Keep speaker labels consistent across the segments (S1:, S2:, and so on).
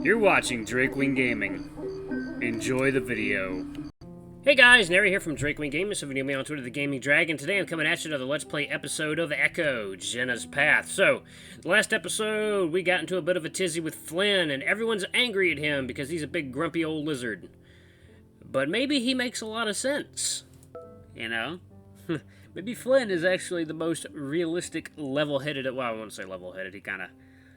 S1: You're watching Drakewing Gaming. Enjoy the video. Hey guys, Nary here from Drakewing Gaming. So if you know me on Twitter, the Gaming Dragon. Today I'm coming at you another Let's Play episode of Echo, Jenna's Path. So, the last episode, we got into a bit of a tizzy with Flynn, and everyone's angry at him because he's a big grumpy old lizard. But maybe he makes a lot of sense. You know? Maybe Flynn is actually the most realistic, level-headed, well, I won't say level-headed, he kind of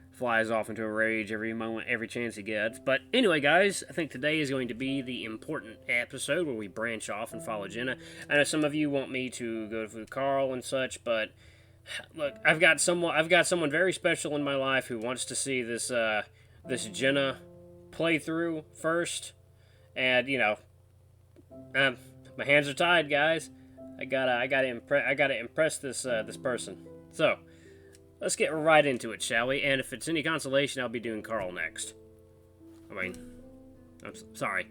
S1: flies off into a rage every moment, every chance he gets. But anyway, guys, I think today is going to be the important episode where we branch off and follow Jenna. I know some of you want me to go with Carl and such, but look, I've got someone very special in my life who wants to see this this Jenna playthrough first, and you know, my hands are tied, guys. I gotta impress this this person. So, let's get right into it, shall we? And if it's any consolation, I'll be doing Carl next. I mean, I'm sorry.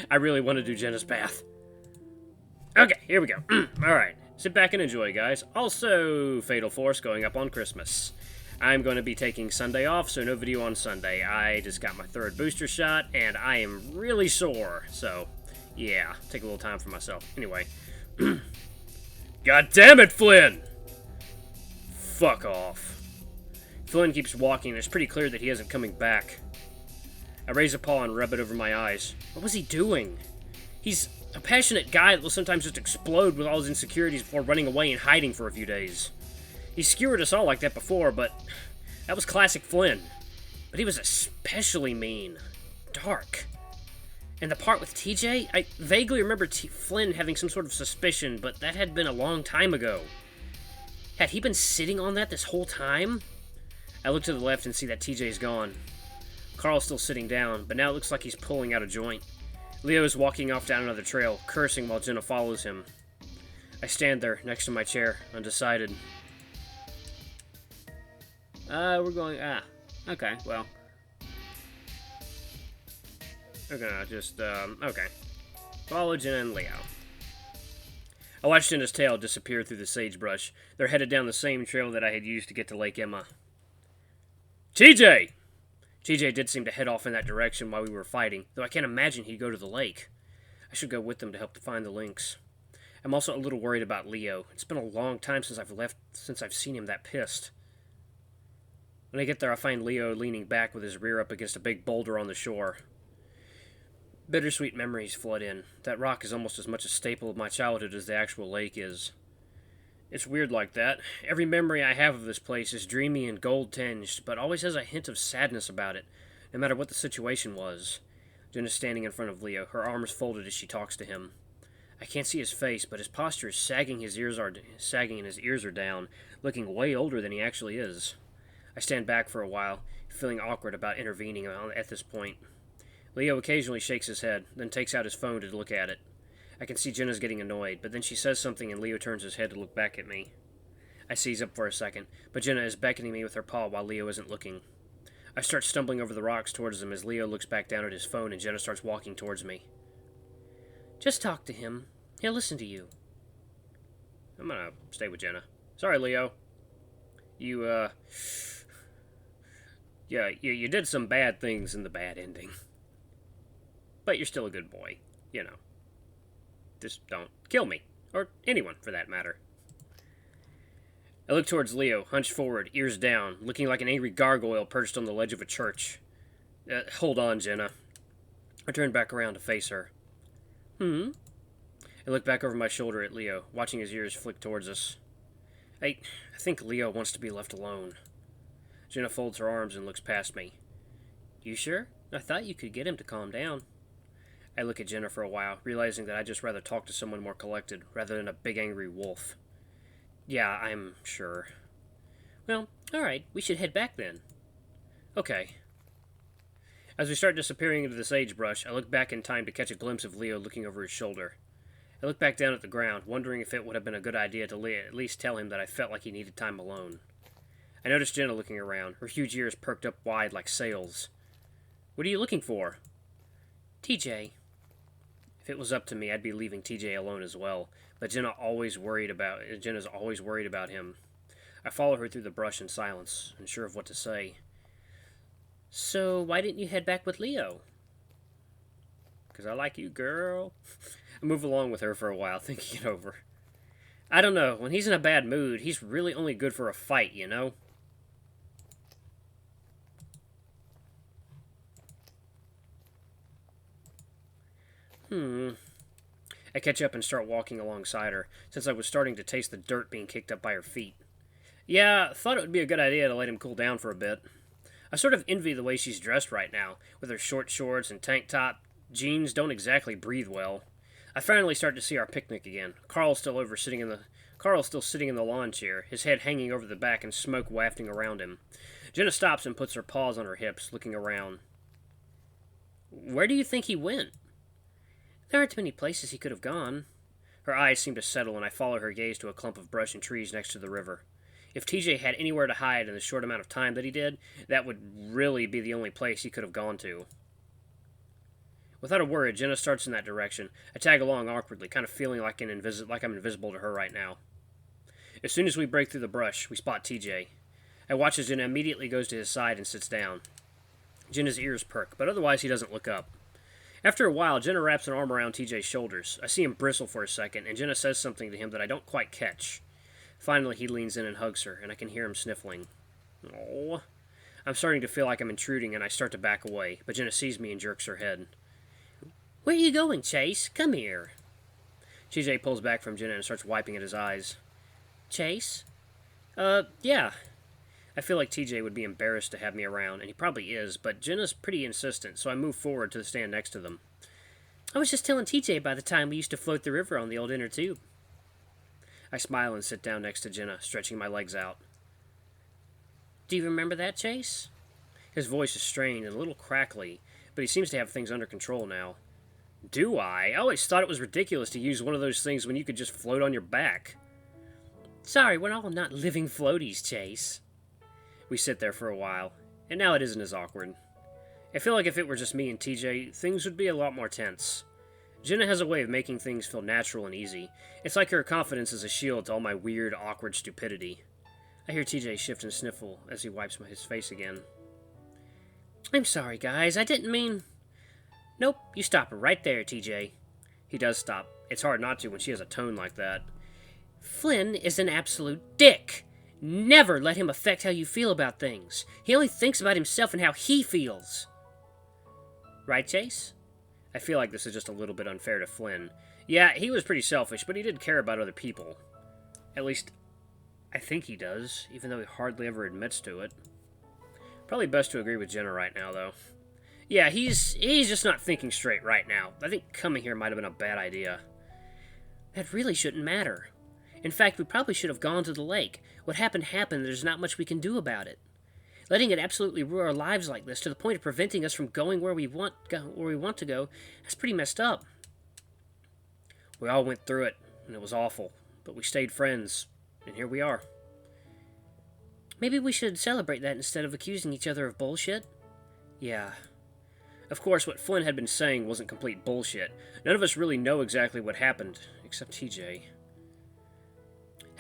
S1: I really want to do Jenna's Path. Okay, here we go. Alright, sit back and enjoy, guys. Also, Fatal Force going up on Christmas. I'm going to be taking Sunday off, so no video on Sunday. I just got my third booster shot, and I am really sore. So, yeah, take a little time for myself. Anyway. God damn it, Flynn! Fuck off. Flynn keeps walking, and it's pretty clear that he isn't coming back. I raise a paw and rub it over my eyes. What was he doing? He's a passionate guy that will sometimes just explode with all his insecurities before running away and hiding for a few days. He skewered us all like that before, but that was classic Flynn. But he was especially mean. Dark. And the part with TJ? I vaguely remember Flynn having some sort of suspicion, but that had been a long time ago. Had he been sitting on that this whole time? I look to the left and see that TJ's gone. Carl's still sitting down, but now it looks like he's pulling out a joint. Leo is walking off down another trail, cursing while Jenna follows him. I stand there, next to my chair, undecided. We're going... okay, well... We're gonna just, okay. Follow Jenna and Leo. I watched Jenna's tail disappear through the sagebrush. They're headed down the same trail that I had used to get to Lake Emma. TJ! TJ did seem to head off in that direction while we were fighting, though I can't imagine he'd go to the lake. I should go with them to help to find the links. I'm also a little worried about Leo. It's been a long time since I've seen him that pissed. When I get there, I find Leo leaning back with his rear up against a big boulder on the shore. Bittersweet memories flood in. That rock is almost as much a staple of my childhood as the actual lake is. It's weird like that. Every memory I have of this place is dreamy and gold-tinged, but always has a hint of sadness about it, no matter what the situation was. Jenna's standing in front of Leo, her arms folded as she talks to him. I can't see his face, but his posture is sagging, and his ears are down, looking way older than he actually is. I stand back for a while, feeling awkward about intervening at this point. Leo occasionally shakes his head, then takes out his phone to look at it. I can see Jenna's getting annoyed, but then she says something and Leo turns his head to look back at me. I seize up for a second, but Jenna is beckoning me with her paw while Leo isn't looking. I start stumbling over the rocks towards him as Leo looks back down at his phone and Jenna starts walking towards me. Just talk to him. He'll listen to you. I'm gonna stay with Jenna. Sorry, Leo. You did some bad things in the bad ending. But you're still a good boy, you know. Just don't kill me, or anyone for that matter. I look towards Leo, hunched forward, ears down, looking like an angry gargoyle perched on the ledge of a church. Hold on, Jenna. I turn back around to face her. I look back over my shoulder at Leo, watching his ears flick towards us. I think Leo wants to be left alone. Jenna folds her arms and looks past me. You sure? I thought you could get him to calm down. I look at Jenna for a while, realizing that I'd just rather talk to someone more collected, rather than a big angry wolf. Yeah, I'm sure. Well, alright, we should head back then. Okay. As we start disappearing into the sagebrush, I look back in time to catch a glimpse of Leo looking over his shoulder. I look back down at the ground, wondering if it would have been a good idea to at least tell him that I felt like he needed time alone. I noticed Jenna looking around, her huge ears perked up wide like sails. What are you looking for? TJ. If it was up to me, I'd be leaving TJ alone as well, but Jenna's always worried about him. I follow her through the brush in silence, unsure of what to say. So, why didn't you head back with Leo? Because I like you, girl. I move along with her for a while, thinking it over. I don't know. When he's in a bad mood, he's really only good for a fight, you know? I catch up and start walking alongside her, since I was starting to taste the dirt being kicked up by her feet. Yeah, thought it would be a good idea to let him cool down for a bit. I sort of envy the way she's dressed right now, with her short shorts and tank top. Jeans don't exactly breathe well. I finally start to see our picnic again. Carl's still sitting in the lawn chair, his head hanging over the back and smoke wafting around him. Jenna stops and puts her paws on her hips, looking around. Where do you think he went? There aren't many places he could have gone. Her eyes seem to settle, and I follow her gaze to a clump of brush and trees next to the river. If TJ had anywhere to hide in the short amount of time that he did, that would really be the only place he could have gone to. Without a word, Jenna starts in that direction. I tag along awkwardly, kind of feeling like I'm invisible to her right now. As soon as we break through the brush, we spot TJ. I watch as Jenna immediately goes to his side and sits down. Jenna's ears perk, but otherwise he doesn't look up. After a while, Jenna wraps an arm around TJ's shoulders. I see him bristle for a second, and Jenna says something to him that I don't quite catch. Finally, he leans in and hugs her, and I can hear him sniffling. Oh, I'm starting to feel like I'm intruding, and I start to back away, but Jenna sees me and jerks her head. Where are you going, Chase? Come here. TJ pulls back from Jenna and starts wiping at his eyes. Chase? Yeah. I feel like TJ would be embarrassed to have me around, and he probably is, but Jenna's pretty insistent, so I move forward to stand next to them. I was just telling TJ by the time we used to float the river on the old inner tube. I smile and sit down next to Jenna, stretching my legs out. Do you remember that, Chase? His voice is strained and a little crackly, but he seems to have things under control now. Do I? I always thought it was ridiculous to use one of those things when you could just float on your back. Sorry, we're all not living floaties, Chase. We sit there for a while, and now it isn't as awkward. I feel like if it were just me and TJ, things would be a lot more tense. Jenna has a way of making things feel natural and easy. It's like her confidence is a shield to all my weird, awkward stupidity. I hear TJ shift and sniffle as he wipes his face again. I'm sorry, guys. I didn't mean... Nope, you stop right there, TJ. He does stop. It's hard not to when she has a tone like that. Flynn is an absolute dick. Never let him affect how you feel about things. He only thinks about himself and how he feels. Right, Chase? I feel like this is just a little bit unfair to Flynn. Yeah, he was pretty selfish, but he did care about other people. At least, I think he does, even though he hardly ever admits to it. Probably best to agree with Jenna right now, though. Yeah, he's just not thinking straight right now. I think coming here might have been a bad idea. That really shouldn't matter. In fact, we probably should have gone to the lake. What happened happened, there's not much we can do about it. Letting it absolutely ruin our lives like this, to the point of preventing us from going where we want to go, that's pretty messed up. We all went through it, and it was awful, but we stayed friends, and here we are. Maybe we should celebrate that instead of accusing each other of bullshit? Yeah. Of course, what Flynn had been saying wasn't complete bullshit. None of us really know exactly what happened, except TJ.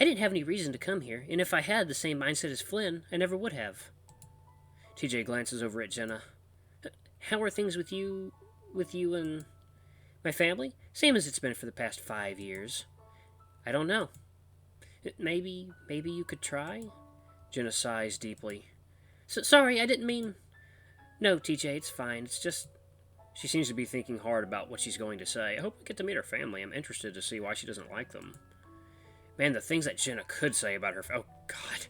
S1: I didn't have any reason to come here, and if I had the same mindset as Flynn, I never would have. TJ glances over at Jenna. How are things with you and my family? Same as it's been for the past 5 years. I don't know. Maybe you could try? Jenna sighs deeply. Sorry, I didn't mean... No, TJ, it's fine. It's just... She seems to be thinking hard about what she's going to say. I hope we get to meet her family. I'm interested to see why she doesn't like them. Man, the things that Jenna could say about her... Oh, God.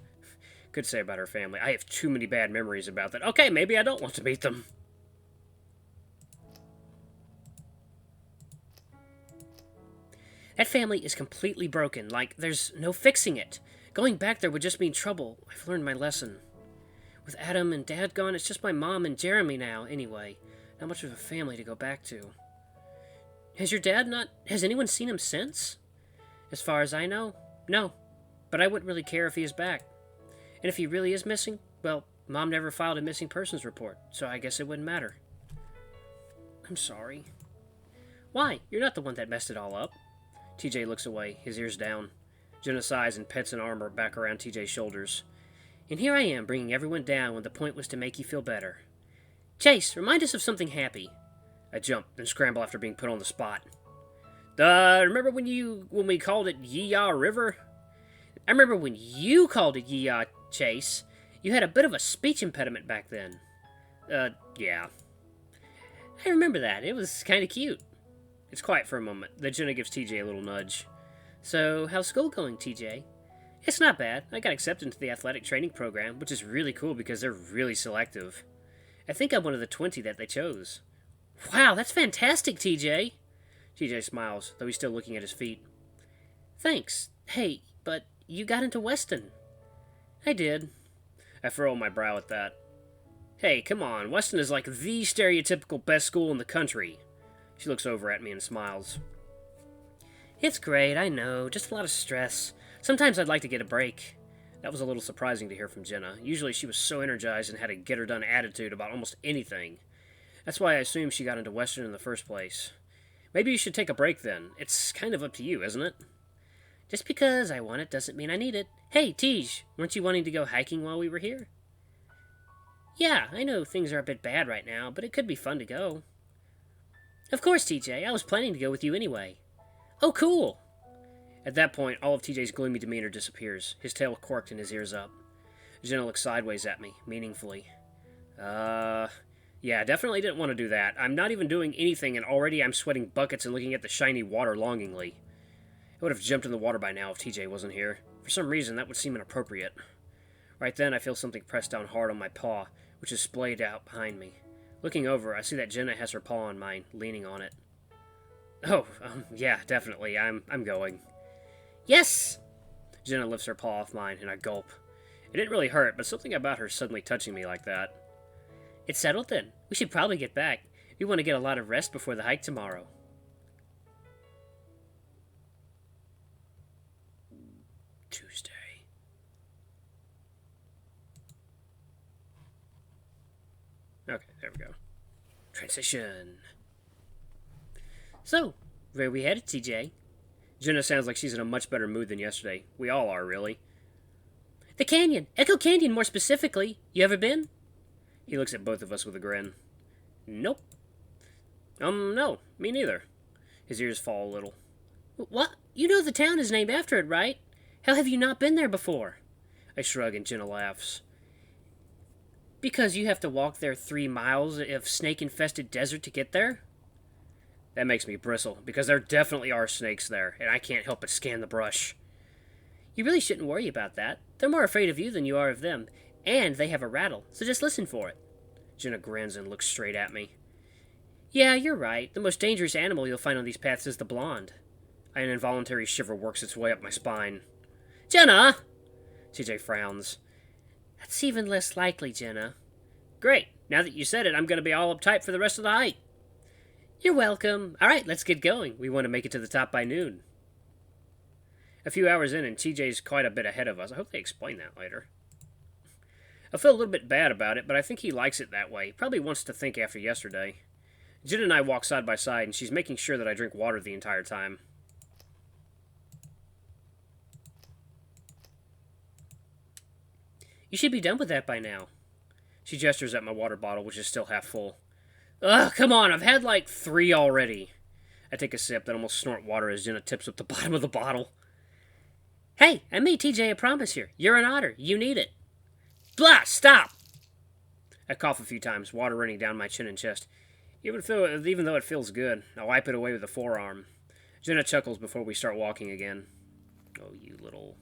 S1: Could say about her family. I have too many bad memories about that. Okay, maybe I don't want to meet them. That family is completely broken. Like, there's no fixing it. Going back there would just mean trouble. I've learned my lesson. With Adam and Dad gone, it's just my mom and Jeremy now, anyway. Not much of a family to go back to. Has anyone seen him since? As far as I know, no. But I wouldn't really care if he is back. And if he really is missing, well, Mom never filed a missing persons report, so I guess it wouldn't matter. I'm sorry. Why? You're not the one that messed it all up. TJ looks away, his ears down. Jenna sighs and pets an arm back around TJ's shoulders. And here I am, bringing everyone down when the point was to make you feel better. Chase, remind us of something happy. I jump, then scramble after being put on the spot. Remember when we called it Yeehaw River? I remember when you called it Yeehaw, Chase. You had a bit of a speech impediment back then. Yeah. I remember that. It was kind of cute. It's quiet for a moment. Then Jenna gives TJ a little nudge. So, how's school going, TJ? It's not bad. I got accepted into the athletic training program, which is really cool because they're really selective. I think I'm one of the 20 that they chose. Wow, that's fantastic, TJ! TJ smiles, though he's still looking at his feet. Thanks. Hey, but you got into Weston. I did. I furrow my brow at that. Hey, come on, Weston is like the stereotypical best school in the country. She looks over at me and smiles. It's great, I know, just a lot of stress. Sometimes I'd like to get a break. That was a little surprising to hear from Jenna. Usually she was so energized and had a get-her-done attitude about almost anything. That's why I assumed she got into Western in the first place. Maybe you should take a break then. It's kind of up to you, isn't it? Just because I want it doesn't mean I need it. Hey, Tej, weren't you wanting to go hiking while we were here? Yeah, I know things are a bit bad right now, but it could be fun to go. Of course, TJ. I was planning to go with you anyway. Oh, cool! At that point, all of TJ's gloomy demeanor disappears, his tail corked and his ears up. Jenna looks sideways at me, meaningfully. Yeah, definitely didn't want to do that. I'm not even doing anything, and already I'm sweating buckets and looking at the shiny water longingly. I would have jumped in the water by now if TJ wasn't here. For some reason, that would seem inappropriate. Right then, I feel something press down hard on my paw, which is splayed out behind me. Looking over, I see that Jenna has her paw on mine, leaning on it. Oh, yeah, definitely. I'm going. Yes! Jenna lifts her paw off mine, and I gulp. It didn't really hurt, but something about her suddenly touching me like that. It's settled then. We should probably get back. We want to get a lot of rest before the hike tomorrow. Tuesday. Okay, there we go. Transition. So, where are we headed, TJ? Jenna sounds like she's in a much better mood than yesterday. We all are, really. The canyon! Echo Canyon, more specifically. You ever been? He looks at both of us with a grin. Nope. No, me neither. His ears fall a little. What? You know the town is named after it, right? How have you not been there before? I shrug and Jenna laughs. Because you have to walk there 3 miles of snake-infested desert to get there? That makes me bristle, because there definitely are snakes there, and I can't help but scan the brush. You really shouldn't worry about that. They're more afraid of you than you are of them, and they have a rattle, so just listen for it. Jenna grins and looks straight at me. Yeah, you're right. The most dangerous animal you'll find on these paths is the blonde. An involuntary shiver works its way up my spine. Jenna! TJ frowns. That's even less likely, Jenna. Great. Now that you said it, I'm going to be all uptight for the rest of the hike. You're welcome. All right, let's get going. We want to make it to the top by noon. A few hours in, and TJ's quite a bit ahead of us. I hope they explain that later. I feel a little bit bad about it, but I think he likes it that way. He probably wants to think after yesterday. Jen and I walk side by side, and she's making sure that I drink water the entire time. You should be done with that by now. She gestures at my water bottle, which is still half full. Ugh, come on, I've had like 3 already. I take a sip, then almost snort water as Jenna tips up the bottom of the bottle. Hey, I made TJ a promise here. You're an otter. You need it. Blah, stop! I cough a few times, water running down my chin and chest. Even though it feels good, I wipe it away with a forearm. Jenna chuckles before we start walking again. Oh, you little...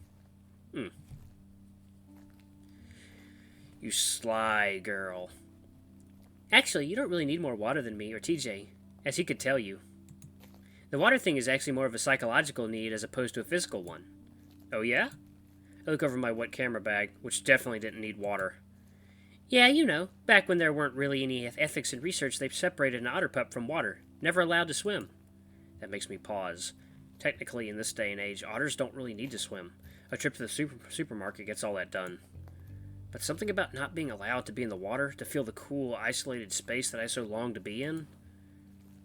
S1: You sly girl. Actually, you don't really need more water than me or TJ, as he could tell you. The water thing is actually more of a psychological need as opposed to a physical one. Oh yeah? I look over my wet camera bag, which definitely didn't need water. Yeah, you know, back when there weren't really any ethics in research, they separated an otter pup from water, never allowed to swim. That makes me pause. Technically, in this day and age, otters don't really need to swim. A trip to the supermarket gets all that done. But something about not being allowed to be in the water, to feel the cool, isolated space that I so long to be in?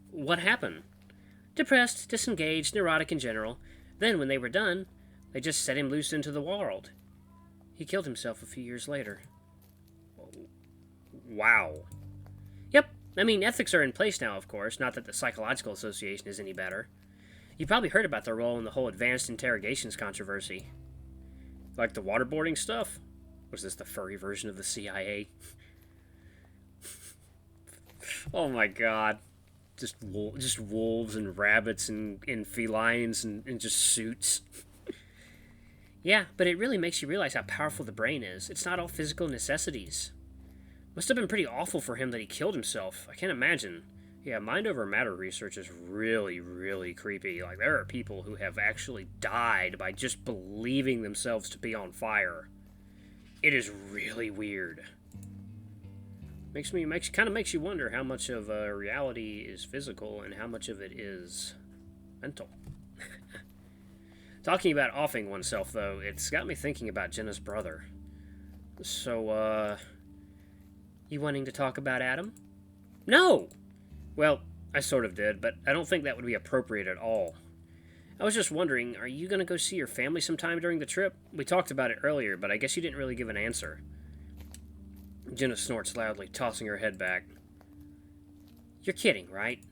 S1: What happened? Depressed, disengaged, neurotic in general. Then, when they were done, they just set him loose into the world. He killed himself a few years later. Wow. I mean, ethics are in place now, of course, not that the Psychological Association is any better. You probably heard about their role in the whole advanced interrogations controversy. Like the waterboarding stuff? Was this the furry version of the CIA? Oh my god. Just wolves and rabbits and felines and just suits. Yeah, but it really makes you realize how powerful the brain is. It's not all physical necessities. Must have been pretty awful for him that he killed himself. I can't imagine. Yeah, mind over matter research is really, really creepy. Like, there are people who have actually died by just believing themselves to be on fire. It is really weird. Kind of makes you wonder how much of reality is physical and how much of it is mental. Talking about offing oneself, though, it's got me thinking about Jenna's brother. So, you wanting to talk about Adam? No! Well, I sort of did, but I don't think that would be appropriate at all. I was just wondering, are you going to go see your family sometime during the trip? We talked about it earlier, but I guess you didn't really give an answer. Jenna snorts loudly, tossing her head back. You're kidding, right?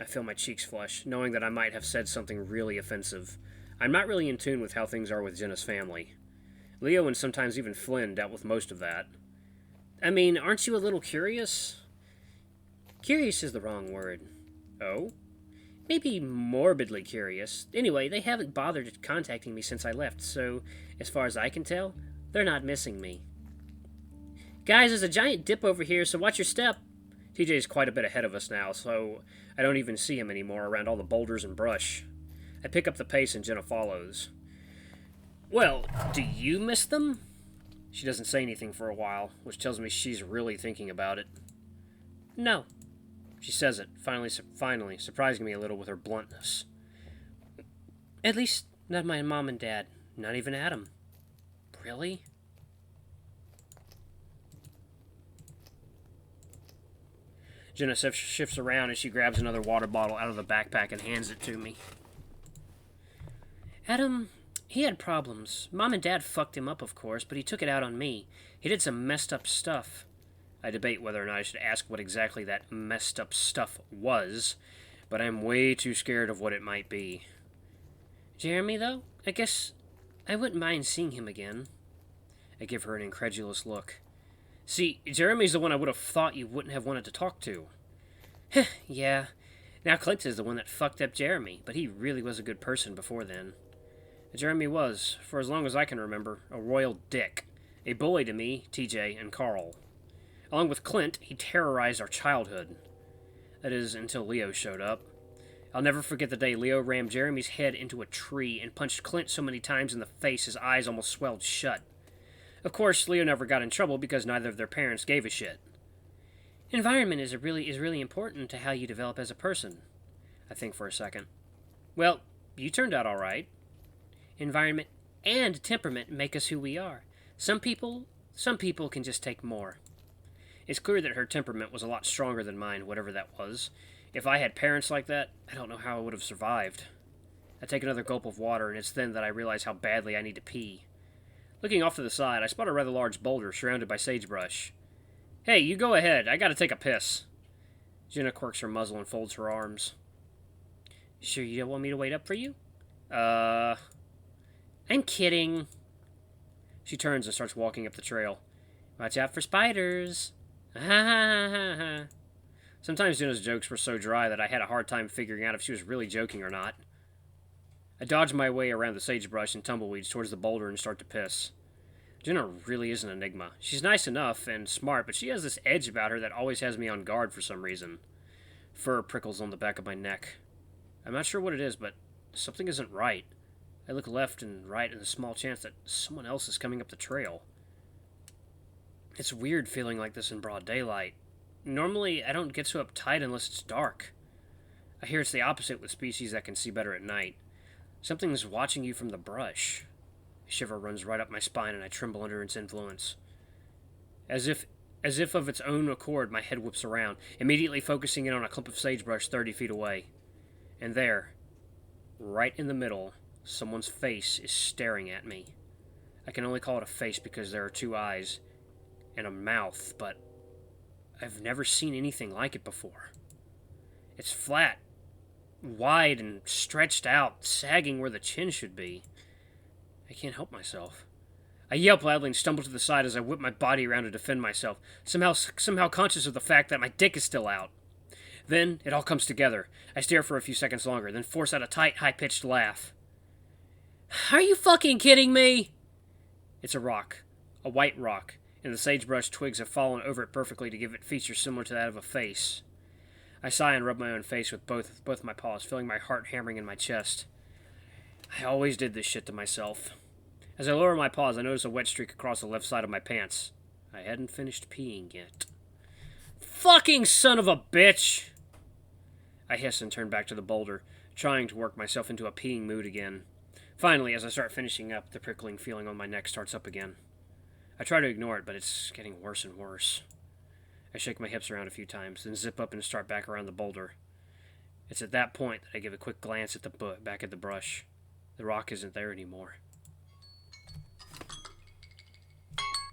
S1: I feel my cheeks flush, knowing that I might have said something really offensive. I'm not really in tune with how things are with Jenna's family. Leo and sometimes even Flynn dealt with most of that. I mean, aren't you a little curious? Curious is the wrong word. Oh? Maybe morbidly curious. Anyway, they haven't bothered contacting me since I left, so, as far as I can tell, they're not missing me. Guys, there's a giant dip over here, so watch your step. TJ's quite a bit ahead of us now, so I don't even see him anymore around all the boulders and brush. I pick up the pace and Jenna follows. Well, do you miss them? She doesn't say anything for a while, which tells me she's really thinking about it. No. She says it, finally surprising me a little with her bluntness. At least, not my mom and dad. Not even Adam. Really? Jenna shifts around as she grabs another water bottle out of the backpack and hands it to me. Adam, he had problems. Mom and Dad fucked him up, of course, but he took it out on me. He did some messed up stuff. I debate whether or not I should ask what exactly that messed up stuff was, but I'm way too scared of what it might be. Jeremy, though? I guess I wouldn't mind seeing him again. I give her an incredulous look. See, Jeremy's the one I would have thought you wouldn't have wanted to talk to. Yeah. Now Clint is the one that fucked up Jeremy, but he really was a good person before then. Jeremy was, for as long as I can remember, a royal dick. A bully to me, TJ, and Carl. Along with Clint, he terrorized our childhood. That is, until Leo showed up. I'll never forget the day Leo rammed Jeremy's head into a tree and punched Clint so many times in the face his eyes almost swelled shut. Of course, Leo never got in trouble because neither of their parents gave a shit. Environment is really important to how you develop as a person. I think for a second. Well, you turned out all right. Environment and temperament make us who we are. Some people can just take more. It's clear that her temperament was a lot stronger than mine, whatever that was. If I had parents like that, I don't know how I would have survived. I take another gulp of water, and it's then that I realize how badly I need to pee. Looking off to the side, I spot a rather large boulder surrounded by sagebrush. Hey, you go ahead. I gotta take a piss. Jenna quirks her muzzle and folds her arms. Sure you don't want me to wait up for you? I'm kidding. She turns and starts walking up the trail. Watch out for spiders. Ha ha ha ha ha. Sometimes Jenna's jokes were so dry that I had a hard time figuring out if she was really joking or not. I dodge my way around the sagebrush and tumbleweeds towards the boulder and start to piss. Jenna really is an enigma. She's nice enough and smart, but she has this edge about her that always has me on guard for some reason. Fur prickles on the back of my neck. I'm not sure what it is, but something isn't right. I look left and right in the small chance that someone else is coming up the trail. It's weird feeling like this in broad daylight. Normally, I don't get so uptight unless it's dark. I hear it's the opposite with species that can see better at night. Something's watching you from the brush. A shiver runs right up my spine and I tremble under its influence. As if of its own accord, my head whips around, immediately focusing in on a clump of sagebrush 30 feet away. And there, right in the middle, someone's face is staring at me. I can only call it a face because there are two eyes and a mouth, but I've never seen anything like it before. It's flat, wide, and stretched out, sagging where the chin should be. I can't help myself. I yelp loudly and stumble to the side as I whip my body around to defend myself, somehow conscious of the fact that my dick is still out. Then, it all comes together. I stare for a few seconds longer, then force out a tight, high-pitched laugh. Are you fucking kidding me? It's a rock. A white rock, and the sagebrush twigs have fallen over it perfectly to give it features similar to that of a face. I sigh and rub my own face with both my paws, feeling my heart hammering in my chest. I always did this shit to myself. As I lower my paws, I notice a wet streak across the left side of my pants. I hadn't finished peeing yet. Fucking son of a bitch! I hiss and turn back to the boulder, trying to work myself into a peeing mood again. Finally, as I start finishing up, the prickling feeling on my neck starts up again. I try to ignore it, but it's getting worse and worse. I shake my hips around a few times, then zip up and start back around the boulder. It's at that point that I give a quick glance at the back at the brush. The rock isn't there anymore.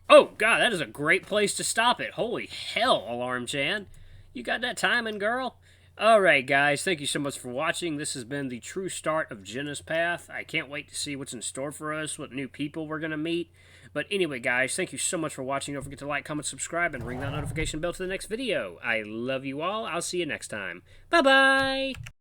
S1: Oh, God, that is a great place to stop it. Holy hell, Alarm Jan. You got that timing, girl? Alright, guys, thank you so much for watching. This has been the true start of Jenna's Path. I can't wait to see what's in store for us, what new people we're going to meet. But anyway, guys, thank you so much for watching. Don't forget to like, comment, subscribe, and ring that notification bell to the next video. I love you all. I'll see you next time. Bye-bye!